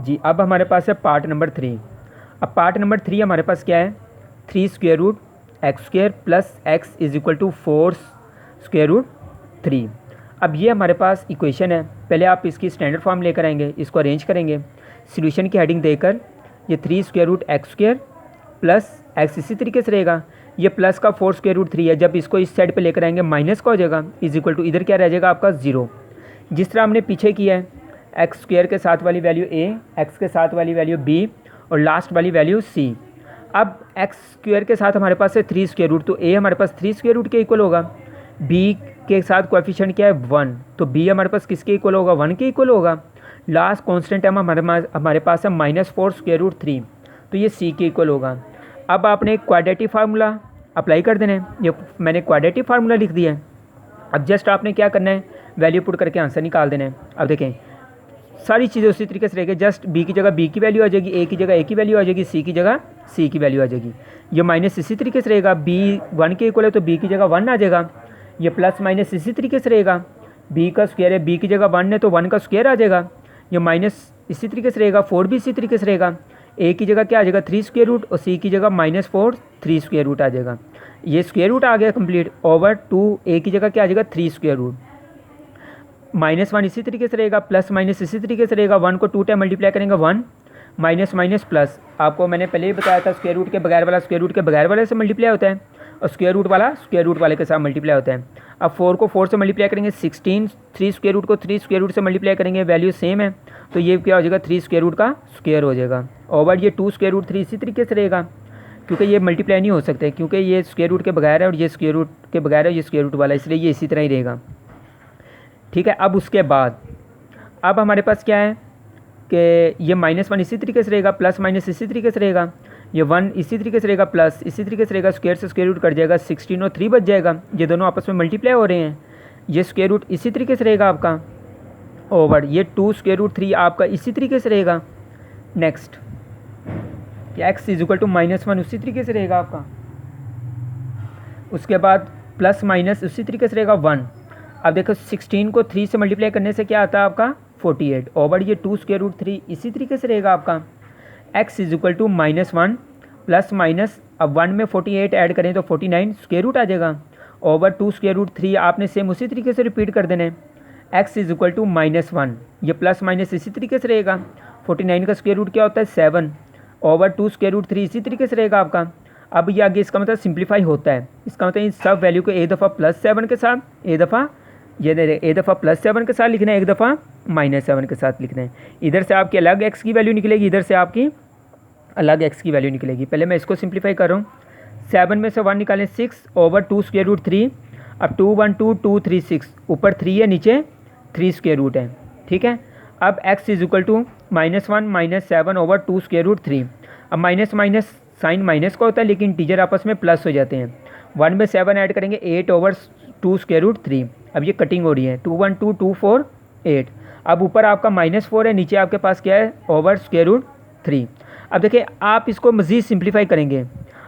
जी। अब हमारे पास है पार्ट नंबर 3। अब पार्ट नंबर 3 हमारे पास क्या है, 3 square root x square plus x is equal to 4 square root 3। अब ये हमारे पास इक्वेशन है। पहले आप इसकी स्टैंडर्ड फॉर्म लेकर आएंगे, इसको अरेंज करेंगे, सॉल्यूशन की हेडिंग देकर ये 3 square root x square plus x इसी तरीके से रहेगा, ये प्लस का 4 स्क्वायर रूट 3 है, जब इसको इस साइड पे लेकर आएंगे माइनस का हो जाएगा, इज इक्वल टू इधर क्या रह जाएगा आपका 0। जिस तरह हमने पीछे किया है, एक्स स्क्वायर के साथ वाली वैल्यू ए, एक्स के साथ वाली वैल्यू बी और लास्ट वाली वैल्यू सी। अब एक्स स्क्वायर के साथ हमारे पास है 3 स्क्वायर रूट, तो ए हमारे पास 3 स्क्वायर रूट के इक्वल होगा, बी के साथ कोएफिशिएंट क्या है 1, तो बी हमारे पास किसके इक्वल होगा 1 के इक्वल होगा। लास्ट कांस्टेंट टर्म हमारे पास है -4 स्क्वायर रूट 3, तो ये सी के इक्वल होगा। अब आपने क्वाड्रेटिक फार्मूला अप्लाई कर देना है, ये मैंने क्वाड्रेटिक फार्मूला लिख दिया है। अब जस्ट आपने क्या करना है, वैल्यू पुट करके आंसर निकाल देना है। अब देखें सारी चीज़ें उसी तरीके से रहेगी, जस्ट बी की जगह बी की वैल्यू आ जाएगी, ए की जगह ए की वैल्यू आ जाएगी, सी की जगह सी की वैल्यू आ जाएगी। ये माइनस इसी तरीके से रहेगा, बी 1 के इक्वल है तो बी की जगह 1 आ जाएगा। ये प्लस माइनस इसी तरीके से रहेगा, बी का स्क्वायर है, बी की जगह 1 है तो 1 का स्क्वायर आ जाएगा। ये माइनस इसी तरीके से रहेगा, 4 भी इसी तरीके से रहेगा, ए की जगह क्या आ जाएगा 3 स्क्वायर रूट और सी की जगह -4 3 स्क्वायर रूट आ जाएगा। ये स्क्वायर रूट आ गया कंप्लीट, ओवर 2 ए की जगह क्या आ जाएगा 3 स्क्वायर रूट। -1 इसी तरीके से रहेगा, प्लस माइनस इसी तरीके से रहेगा, 1 को 2 टाइम मल्टीप्लाई करेंगे 1 माइनस माइनस प्लस। आपको मैंने पहले ही बताया था स्क्वायर रूट के बगैर वाला स्क्वायर रूट के बगैर वाले से मल्टीप्लाई होता है और स्क्वायर रूट वाला स्क्वायर रूट वाले के साथ मल्टीप्लाई होता है। अब 4 को 4 से मल्टीप्लाई करेंगे 16, 3 स्क्वायर रूट को 3 स्क्वायर रूट से मल्टीप्लाई करेंगे, वैल्यू सेम है तो ये क्या हो जाएगा 3 स्क्वायर रूट का स्क्वायर हो जाएगा। ओवर ये 2 स्क्वायर रूट 3 इसी तरीके से रहेगा, क्योंकि ये मल्टीप्लाई नहीं हो सकते, क्योंकि ये स्क्वायर रूट के बगैर है और ये स्क्वायर रूट के बगैर है, ये स्क्वायर रूट वाला, इसलिए ये इसी तरह ही रहेगा। ठीक है। अब उसके बाद अब हमारे पास क्या है कि ये -1 इसी तरीके से रहेगा, प्लस माइनस इसी तरीके से रहेगा, ये 1 इसी तरीके से रहेगा, प्लस इसी तरीके से रहेगा, स्क्वायर से स्क्वायर रूट कट जाएगा, 16 और 3 बच जाएगा, ये दोनों आपस में मल्टीप्लाई हो रहे हैं। ये स्क्वायर रूट इसी तरीके से रहेगा आपका, ओवर ये 2 स्क्वायर रूट 3 आपका इसी तरीके से रहेगा। Next x is equal to -1 उसी तरीके से रहेगा आपका। उसके बाद प्लस माइनस उसी तरीके से रहेगा 1। अब देखो 16 को 3 से मल्टीप्लाई करने से क्या आता है आपका 48, ओवर ये 2 स्क्वायर रूट 3 इसी तरीके से रहेगा आपका। X is equal to -1 plus minus, अब 1 में 48 ऐड करें तो 49 स्क्वायर रूट आ जाएगा, ओवर 2 स्क्वायर रूट 3 आपने सेम उसी तरीके से रिपीट कर देना है। एक्स इज इक्वल टू -1, ये प्लस माइनस इसी तरीके से रहेगा, 49 का स्क्वायर रूट क्या होता है 7, ओवर 2 स्क्वायर रूट 3 इसी तरीके से रहेगा आपका। अब ये आगे इसका मतलब सिंप्लीफाई होता है, इसका मतलब इन सब वैल्यू को एक दफ़ा +7 के साथ, एक दफ़ा +7 के साथ लिखना है, एक दफ़ा -7 के साथ लिखना है। इधर से आपकी अलग एक्स की वैल्यू निकलेगी, इधर से आपकी अलग एक्स की वैल्यू निकलेगी। पहले मैं इसको सिंप्लीफाई कर रहा हूँ, 7 में से 1 निकालें 6, ओवर 2 स्क्वायर रूट 3, अब 2 1 2 2 3 6, ऊपर 3 है नीचे 3 स्क्वायर रूट है। ठीक है। अब x is equal to -1 -7 over 2 square root 3। अब माइनस माइनस साइन माइनस का होता है, लेकिन टीचर आपस में प्लस हो जाते हैं। 1 में 7 ऐड करेंगे 8 ओवर 2 स्क्वायर रूट 3। अब ये कटिंग हो रही है, 2 1 2 2 4 8। अब ऊपर आपका -4 है, नीचे आपके पास क्या है ओवर स्क्वायर रूट 3। अब देखिए आप इसको मज़ीद सिंप्लीफाई करेंगे,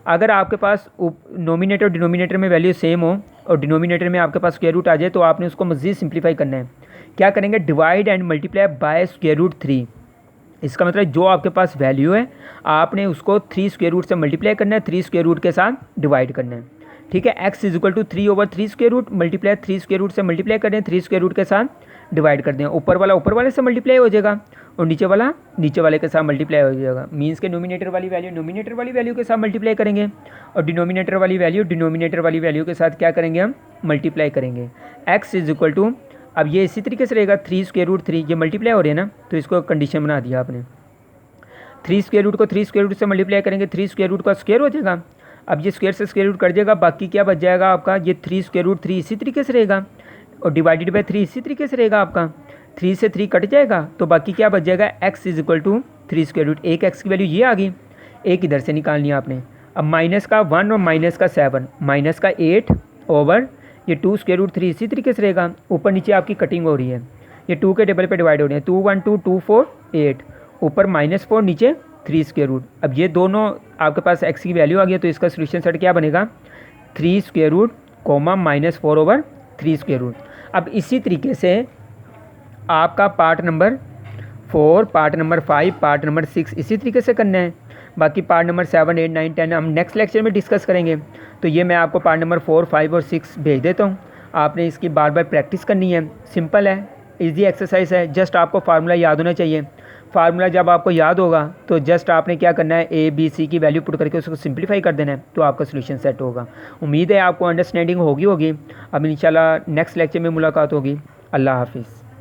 अगर आपके पास नोमिनेटर और डिनोमिनेटर में वैल्यू सेम हो और डिनोमिनेटर में आपके पास स्क्वायर रूट आ जाए तो आपने उसको मज़ीद सिंप्लीफाई करना है। क्या करेंगे, divide and multiply by square root 3। इसका मतलब जो आपके पास वैल्यू है आपने उसको 3 स्क्वायर रूट से मल्टीप्लाई करना है, 3 स्क्वायर रूट के साथ डिवाइड करना है। ठीक है। X is equal to 3 over 3 square root multiply 3 square root से मल्टीप्लाई कर दें, 3 स्क्वायर रूट के साथ डिवाइड कर दें, ऊपर वाला ऊपर वाले से मल्टीप्लाई हो जाएगा और नीचे वाला नीचे वाले के साथ मल्टीप्लाई हो जाएगा। मीन्स के नोमिनेटर वाली वैल्यू नोमिनेटर वाली वैल्यू के साथ मल्टीप्लाई करेंगे और डिनोमिनेटर वाली वैल्यू डिनोमिनेटर वाली वैल्यू के साथ क्या करेंगे, हम मल्टीप्लाई करेंगे। एक्स इज इक्वल टू, अब ये इसी तरीके से रहेगा 3 स्क्वायर रूट 3, ये मल्टीप्लाई हो रही है ना, तो इसको कंडीशन बना दिया आपने। 3 स्क्वायर रूट को 3 स्क्वायर रूट से मल्टीप्लाई करेंगे, 3 स्क्वायर रूट का स्क्वायर हो जाएगा। अब ये स्क्वायर से स्क्वायर रूट कट जाएगा, बाकी क्या बच जाएगा आपका, ये 3 स्क्वायर रूट 3 इसी तरीके से रहेगा और डिवाइडेड बाय 3 इसी तरीके से रहेगा आपका। 3 से 3 कट जाएगा तो बाकी क्या बच जाएगा, x is equal to 3 square root. एक एक्स की वैल्यू ये आ गई, एक इधर से निकालनी है आपने। अब माइनस का 1 और माइनस का 7, माइनस का 8 ओवर ये 2 स्क्वायर रूट 3 इसी तरीके से रहेगा, ऊपर नीचे आपकी कटिंग हो रही है, ये 2 के टेबल पे डिवाइड हो रही है, 2 1 2 2 4 8, ऊपर -4 नीचे 3 स्क्वायर रूट। अब ये दोनों आपके पास एक्स की वैल्यू आ गई, तो इसका सोल्यूशन सेट क्या बनेगा, 3 square root comma -4 over 3 square root. अब इसी तरीके से आपका part number 4, part number 5, part number 6 इसी तरीके से करना है। बाकी पार्ट नंबर 7, 8, 9, 10 हम नेक्स्ट लेक्चर में डिस्कस करेंगे। तो ये मैं आपको पार्ट नंबर 4, 5 और 6 भेज देता हूँ। आपने इसकी बार बार प्रैक्टिस करनी है। सिंपल है, इजी एक्सरसाइज है। जस्ट आपको फार्मूला याद होना चाहिए। फार्मूला जब आपको याद होगा तो जस्ट आपने क्या करना है, ए बी सी की वैल्यू पुट करके उसको सिंप्लीफाई कर देना है, तो आपका सोल्यूशन सेट होगा। उम्मीद है आपको अंडरस्टैंडिंग होगी। अब इंशाल्लाह नेक्स्ट लेक्चर में मुलाकात होगी। अल्लाह हाफिज़।